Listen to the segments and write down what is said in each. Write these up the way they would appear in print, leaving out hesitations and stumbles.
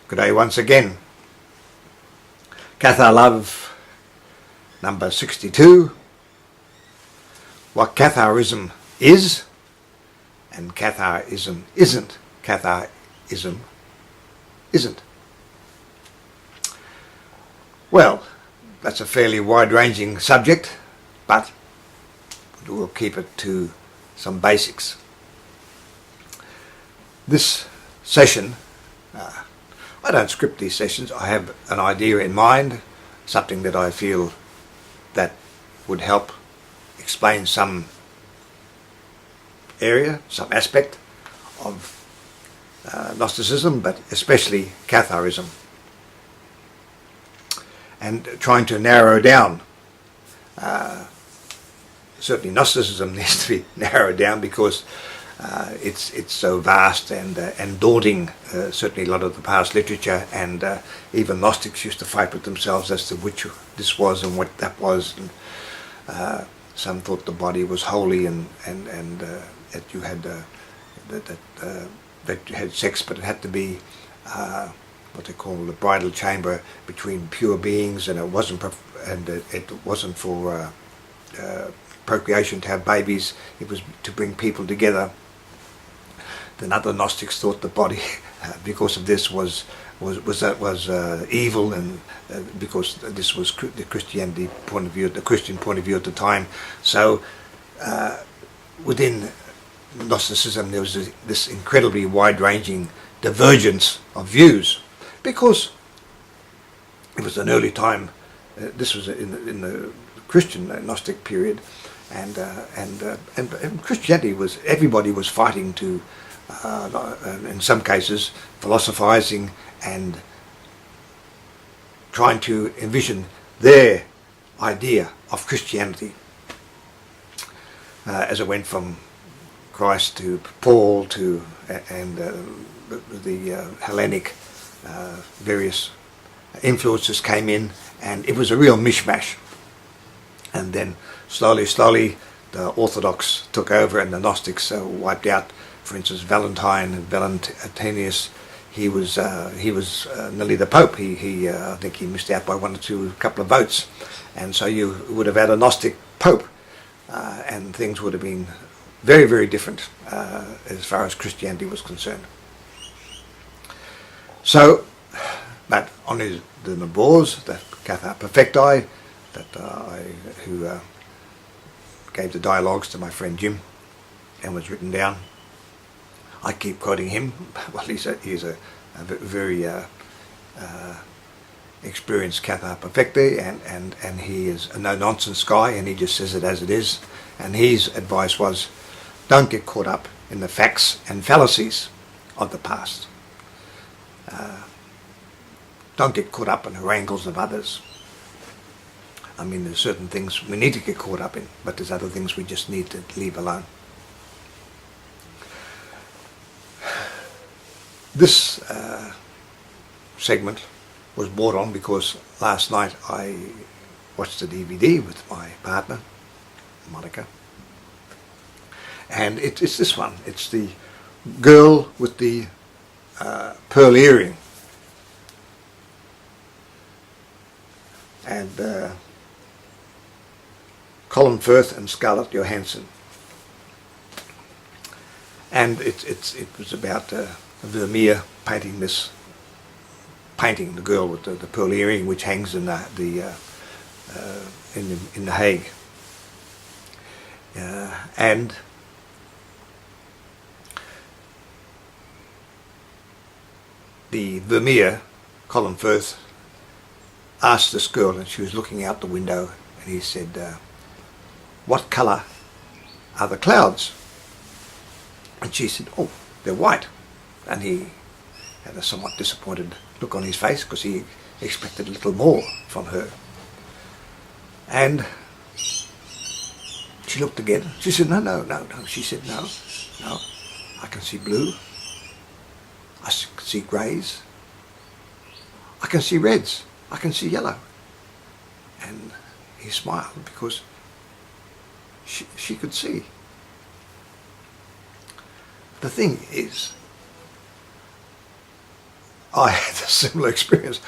Good day once again. Cathar Love number 62. What Catharism is and Catharism isn't. Catharism isn't. Well, that's a fairly wide-ranging subject, but we'll keep it to some basics. This session, I don't script these sessions. I have an idea in mind, something that I feel that would help explain some area, some aspect of Gnosticism, but especially Catharism, and trying to narrow down. Certainly Gnosticism needs to be narrowed down because it's so vast and daunting. Certainly a lot of the past literature, and even Gnostics used to fight with themselves as to which this was and what that was. And, some thought the body was holy, and that you had that you had sex, but it had to be what they call the bridal chamber between pure beings, and it wasn't for procreation to have babies. It was to bring people together. Then other Gnostics thought the body, because of this, was evil, and because this was the Christianity point of view, the Christian point of view at the time. So within Gnosticism there was this incredibly wide-ranging divergence of views, because it was an early time. This was in the Christian Gnostic period, and Christianity was, everybody was fighting to, in some cases, philosophizing and trying to envision their idea of Christianity as it went from Christ to Paul to and the Hellenic various influences came in, and it was a real mishmash. And then slowly the Orthodox took over and the Gnostics wiped out. For instance, Valentinus, he was nearly the Pope. I think he missed out by a couple of votes, and so you would have had a Gnostic Pope, and things would have been very, very different as far as Christianity was concerned. So, but on the Nabors, that Cathar Perfecti, who gave the dialogues to my friend Jim, and was written down. I keep quoting him. Well, he's a very experienced Cathar Perfecti, and he is a no-nonsense guy, and he just says it as it is. And his advice was, don't get caught up in the facts and fallacies of the past. Don't get caught up in the wrangles of others. I mean, there's certain things we need to get caught up in, but there's other things we just need to leave alone. This segment was brought on because last night I watched the DVD with my partner, Monica, and it's this one. It's the girl with the pearl earring, and Colin Firth and Scarlett Johansson, and it was about Vermeer painting the girl with the pearl earring, which hangs in the Hague, and the Vermeer, Colin Firth, asked this girl, and she was looking out the window, and he said, what colour are the clouds? And she said, oh, they're white. And he had a somewhat disappointed look on his face because he expected a little more from her. And she looked again. She said, no. She said, no. I can see blue. I can see greys. I can see reds. I can see yellow. And he smiled because she could see. The thing is, I had a similar experience.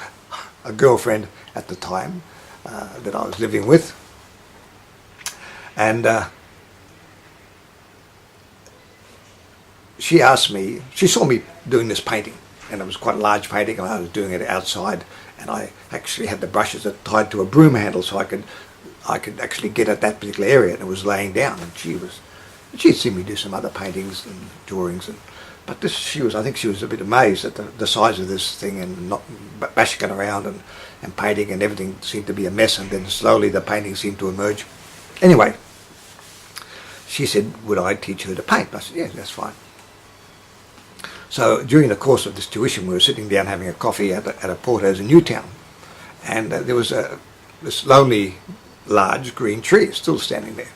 A girlfriend at the time that I was living with, and she asked me, she saw me doing this painting, and it was quite a large painting, and I was doing it outside, and I actually had the brushes that tied to a broom handle so I could actually get at that particular area, and it was laying down, and she'd seen me do some other paintings and drawings, but this, I think she was a bit amazed at the size of this thing, and not bashing it around and painting, and everything seemed to be a mess, and then slowly the painting seemed to emerge. Anyway, she said, would I teach her to paint? I said, yeah, that's fine. So during the course of this tuition, we were sitting down having a coffee at a Porto's in Newtown, and there was this lonely, large green tree still standing there.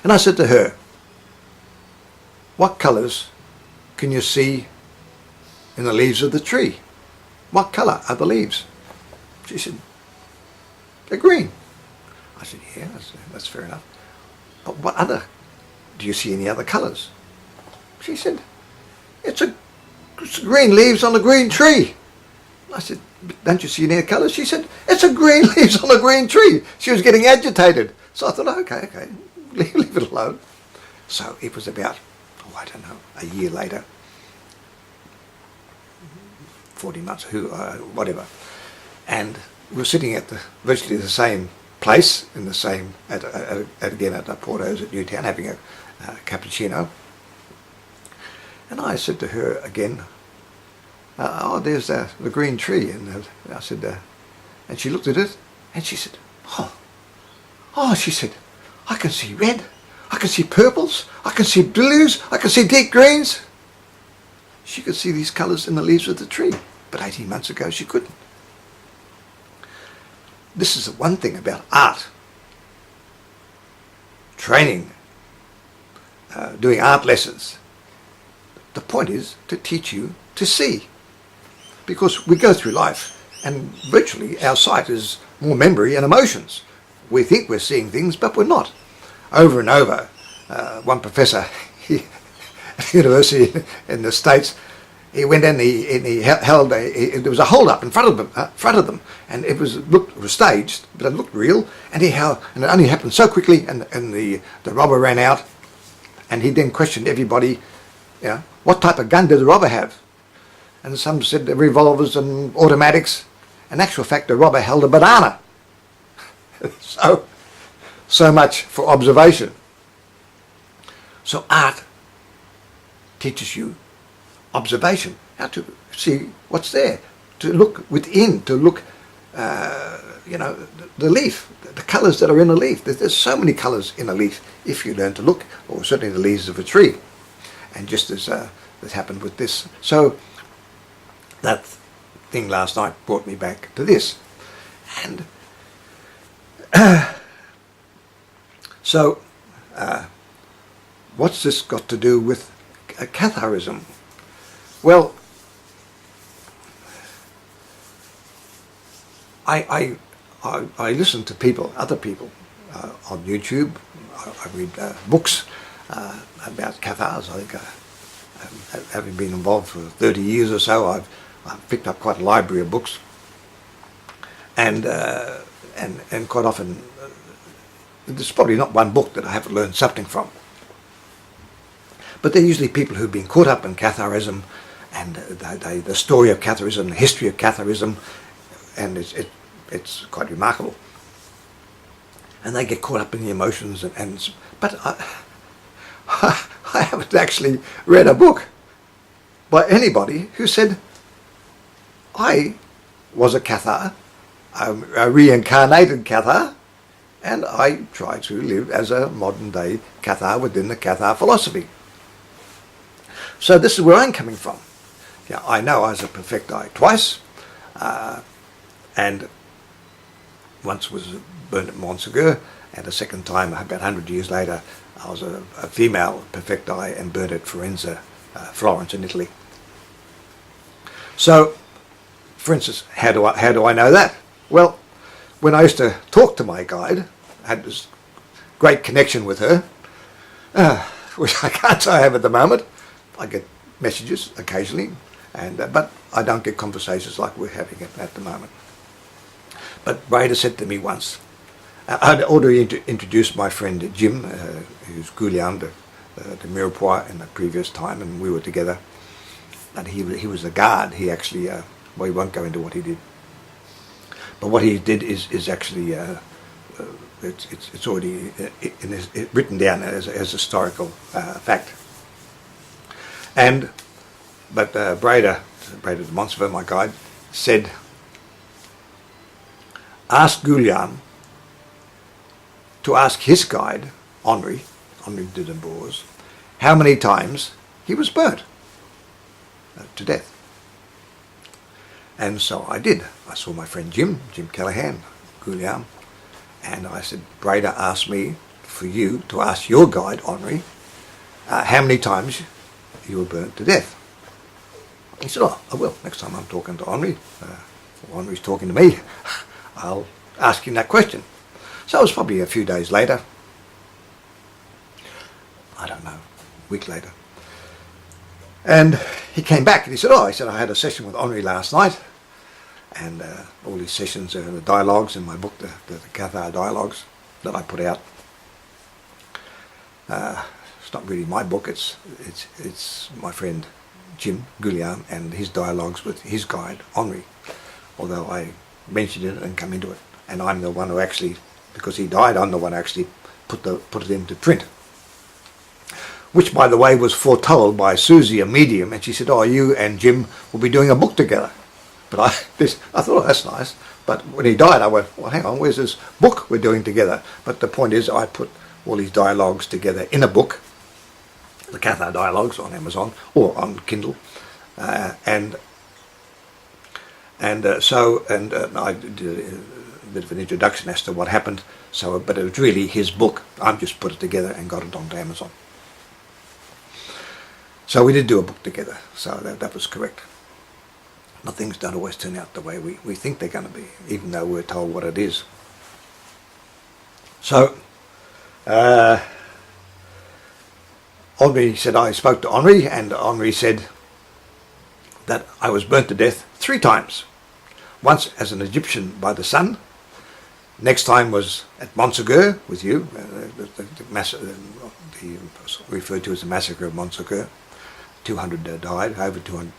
And I said to her, what colours can you see in the leaves of the tree? What colour are the leaves? She said, they're green. I said, yeah, that's fair enough. But what other, do you see any other colours? She said, it's green leaves on a green tree. I said, don't you see any other colours? She said, it's a green leaves on a green tree. She was getting agitated. So I thought, okay, leave it alone. So it was about, I don't know, a year later, 40 months, whatever. And we were sitting at virtually the same place, in the same, again at the Porto's at Newtown, having a cappuccino. And I said to her again, there's the green tree. And I said, and she looked at it, and she said, she said, I can see red, I can see purples, I can see blues, I can see deep greens. She could see these colours in the leaves of the tree, but 18 months ago she couldn't. This is the one thing about art. Training, doing art lessons. The point is to teach you to see. Because we go through life and virtually our sight is more memory and emotions. We think we're seeing things, but we're not. Over and over, one professor at the university in the States, he went in, he held there was a hold up in front of them, and it was staged, but it looked real. And it only happened so quickly, and the robber ran out, and he then questioned everybody, what type of gun did the robber have? And some said revolvers and automatics. In actual fact, the robber held a banana. So much for observation. So art teaches you observation, how to see what's there, to look within, to look, the leaf, the colours that are in a leaf. There's so many colours in a leaf if you learn to look, or certainly the leaves of a tree. And just as that happened with this. So that thing last night brought me back to this. And so what's this got to do with Catharism? Well, I listen to other people on YouTube. I read books about Cathars. I think having been involved for 30 years or so, I've picked up quite a library of books, and quite often there's probably not one book that I haven't learned something from. But they're usually people who've been caught up in Catharism, and the story of Catharism, the history of Catharism, and it's quite remarkable. And they get caught up in the emotions, but I haven't actually read a book by anybody who said, I was a Cathar, a reincarnated Cathar, and I try to live as a modern day Cathar within the Cathar philosophy. So this is where I'm coming from. I know I was a perfecti twice, and once was burnt at Montsegur, and a second time, about 100 years later, I was a female perfecti and burnt at Firenze, Florence in Italy. So, for instance, how do I know that? Well, when I used to talk to my guide, I had this great connection with her, which I can't say I have at the moment. I get messages occasionally, And but I don't get conversations like we're having at the moment. But Brader said to me once, I'd already introduced my friend Jim, who's Gulian, the Mirepoix in the previous time, and we were together. And he was a guard. He actually, well, we won't go into what he did. But what he did is actually, it's already written down as historical fact. But Brader de Montsever, my guide, said, ask Gulian to ask his guide, Henri de Dembourse, how many times he was burnt to death. And so I did. I saw my friend Jim Callahan, Gulian, and I said, Brader asked me for you to ask your guide, Henri, how many times you were burnt to death. He said, oh, I will. Next time I'm talking to Henri, or Henri's talking to me, I'll ask him that question. So it was probably a few days later, I don't know, a week later. And he came back and he said, I had a session with Henri last night, and all these sessions are the dialogues in my book, the Cathar dialogues that I put out. It's not really my book, it's my friend Jim Gulian and his dialogues with his guide, Henri, although I mentioned it and come into it. And I'm the one who actually, because he died, I'm the one who actually put it into print. Which, by the way, was foretold by Susie, a medium, and she said, oh, you and Jim will be doing a book together. But I thought, oh, that's nice. But when he died, I went, well, hang on, where's this book we're doing together? But the point is, I put all these dialogues together in a book, the Cathar dialogues on Amazon or on Kindle, and I did a bit of an introduction as to what happened. So, but it was really his book. I just put it together and got it onto Amazon. So we did do a book together, so that was correct. But things don't always turn out the way we think they're going to be, even though we're told what it is. So, Henri said, I spoke to Henri, and Henri said that I was burnt to death 3 times. Once as an Egyptian by the sun, next time was at Montsegur with you, referred to as the massacre of Montsegur. 200 died, over 200.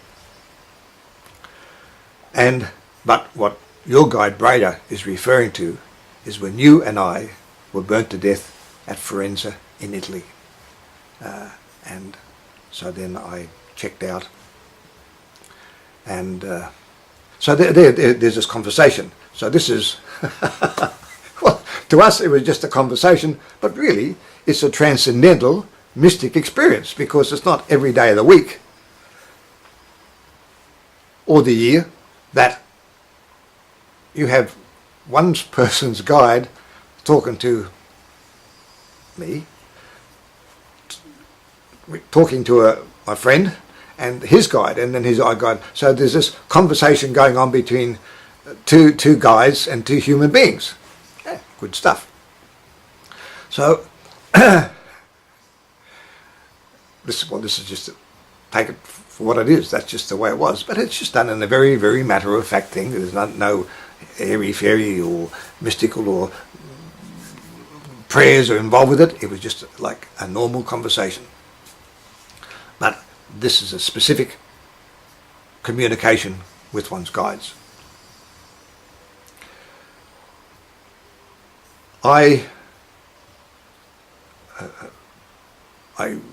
But what your guide Brader is referring to is when you and I were burnt to death at Firenze in Italy. And so then I checked out, and so there's this conversation. So this is, well, to us it was just a conversation, but really it's a transcendental mystic experience, because it's not every day of the week or the year that you have one person's guide talking to me, talking to my friend and his guide, and then his guide. So there's this conversation going on between two guides and 2 human beings. Yeah, good stuff. So this is just take it for what it is. That's just the way it was. But it's just done in a very, very matter-of-fact thing. There's no airy-fairy or mystical or prayers are involved with it. It was just like a normal conversation. But this is a specific communication with one's guides. I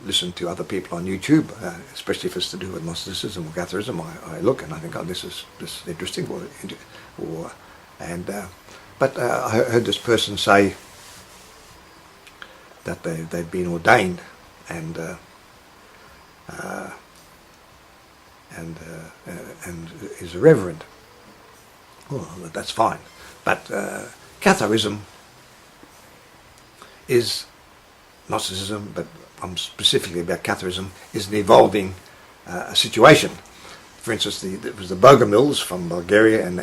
listen to other people on YouTube, especially if it's to do with Gnosticism or Catharism. I look and I think, oh, this is interesting. But I heard this person say that they've been ordained and is a reverend. Well, that's fine. But Catharism is Gnosticism, but I'm specifically about Catharism, is an evolving situation. For instance, there was the Bogomils from Bulgaria and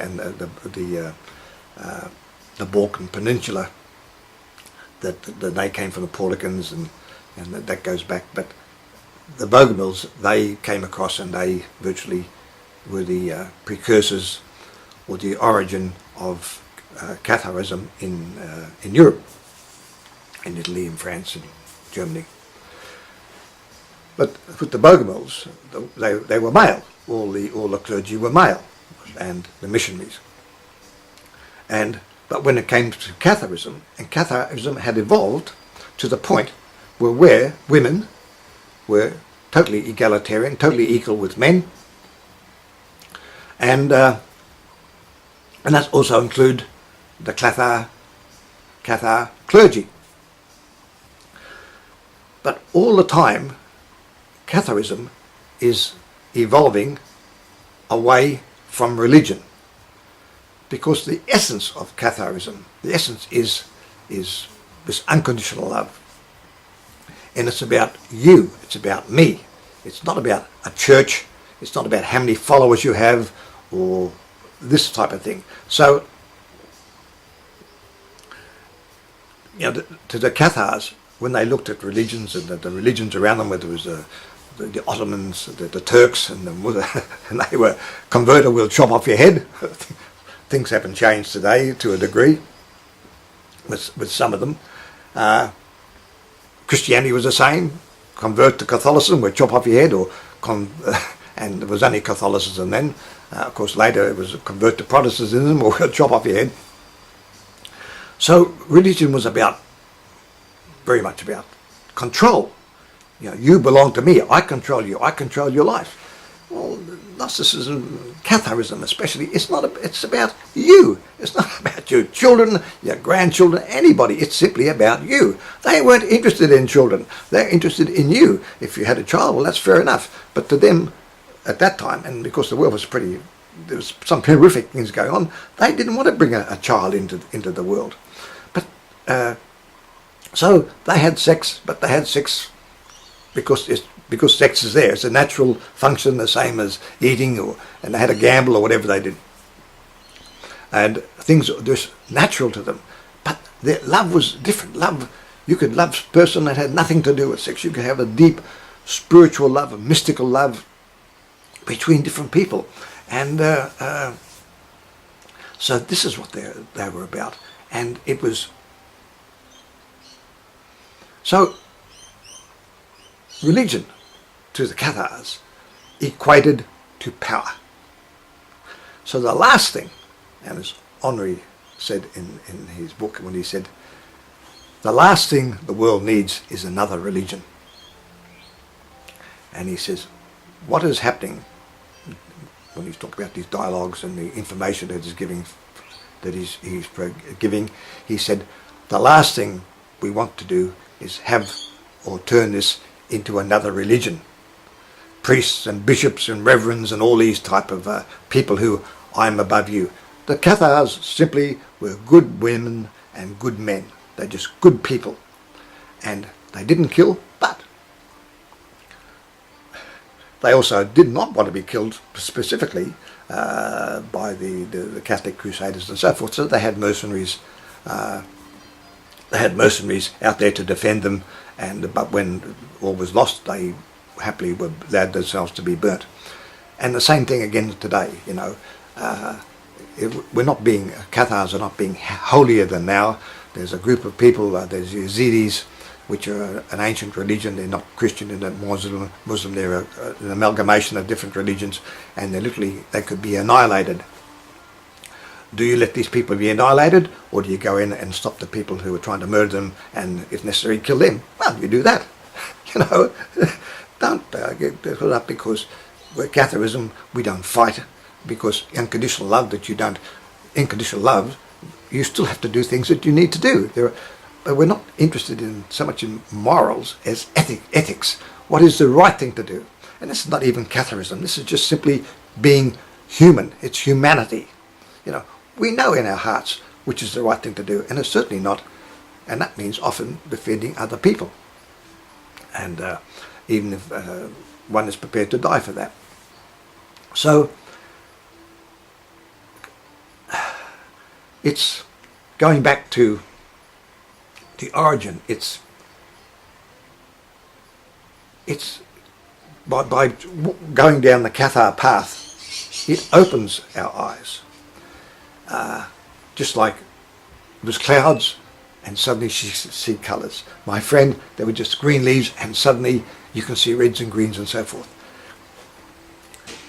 the Balkan Peninsula, that they came from the Portucans, and that goes back. But the Bogomils, they came across and they virtually were the precursors or the origin of Catharism in Europe, in Italy, in France, and Germany. But with the Bogomils, they were male. All the clergy were male, and the missionaries. But when it came to Catharism, and Catharism had evolved to the point where women were totally egalitarian, totally equal with men, and that also include the Cathar clergy. But all the time, Catharism is evolving away from religion, because the essence of Catharism, the essence is this unconditional love. And it's about you, it's about me. It's not about a church, it's not about how many followers you have or this type of thing. So, to the Cathars, when they looked at religions and the religions around them, whether it was the Ottomans, the Turks, and they were converted, we'll chop off your head. Things haven't changed today to a degree with some of them. Christianity was the same. Convert to Catholicism, we'll chop off your head, and it was only Catholicism then. Of course, later it was convert to Protestantism, or we'll chop off your head. So religion was very much about control. You belong to me, I control you, I control your life. Well, Gnosticism, Catharism especially, it's about you. It's not about your children, your grandchildren, anybody. It's simply about you. They weren't interested in children. They're interested in you. If you had a child, well, that's fair enough. But to them, at that time, and because the world was there was some horrific things going on, they didn't want to bring a child into the world. But so they had sex, but they had sex because sex is there. It's a natural function, the same as eating, and they had a gamble or whatever they did. And things were just natural to them. But their love was different. Love, you could love a person that had nothing to do with sex. You could have a deep spiritual love, a mystical love between different people. And so this is what they were about. And it was... So, religion to the Cathars equated to power. So the last thing, and as Henri said in his book when he said, the last thing the world needs is another religion. And he says, what is happening when he's talking about these dialogues and the information that he's giving, he said, the last thing we want to do is have or turn this into another religion. Priests and bishops and reverends and all these type of people who, I'm above you. The Cathars simply were good women and good men. They're just good people. And they didn't kill, but they also did not want to be killed specifically by the Catholic Crusaders and so forth. So they had mercenaries. They had mercenaries out there to defend them. But when all was lost, they happily were allowed themselves to be burnt. And the same thing again today. Cathars are not being holier than thou. There's a group of people. There's Yazidis, which are an ancient religion. They're not Christian, they're not Muslim. They're an amalgamation of different religions, and they could be annihilated. Do you let these people be annihilated, or do you go in and stop the people who are trying to murder them, and if necessary kill them? Well, you do that. Don't get caught up, because with Catharism we don't fight, because unconditional love you still have to do things that you need to do. But we're not interested in so much in morals as ethics. What is the right thing to do? And this is not even Catharism. This is just simply being human. It's humanity. We know in our hearts which is the right thing to do, and it's certainly not, and that means often defending other people. And even if one is prepared to die for that. So it's going back to the origin. It's by going down the Cathar path, it opens our eyes. Just like it was clouds and suddenly you see colours. My friend, there were just green leaves and suddenly you can see reds and greens and so forth.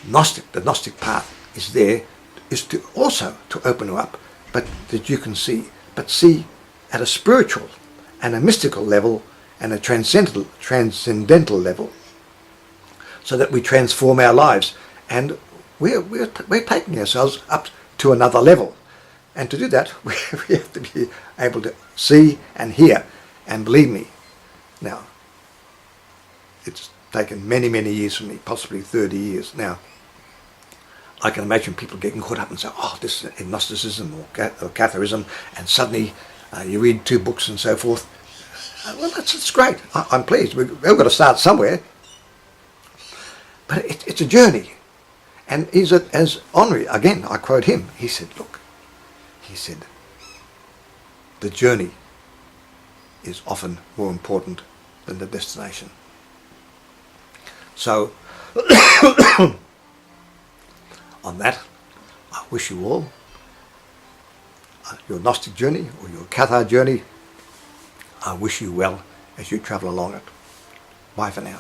The Gnostic path is there, is to also to open you up, but that you can see, but see at a spiritual and a mystical level and a transcendental level, so that we transform our lives, and we're taking ourselves up to another level. And to do that, we have to be able to see and hear. And believe me, now, it's taken many, many years for me, possibly 30 years. Now, I can imagine people getting caught up and say, oh, this is Gnosticism or Catharism, and suddenly you read 2 books and so forth. Well, that's great. I'm pleased. We've got to start somewhere. But it's a journey. And he's as Henri, again, I quote him, he said, look, he said, the journey is often more important than the destination. So, on that, I wish you all your Gnostic journey or your Cathar journey, I wish you well as you travel along it. Bye for now.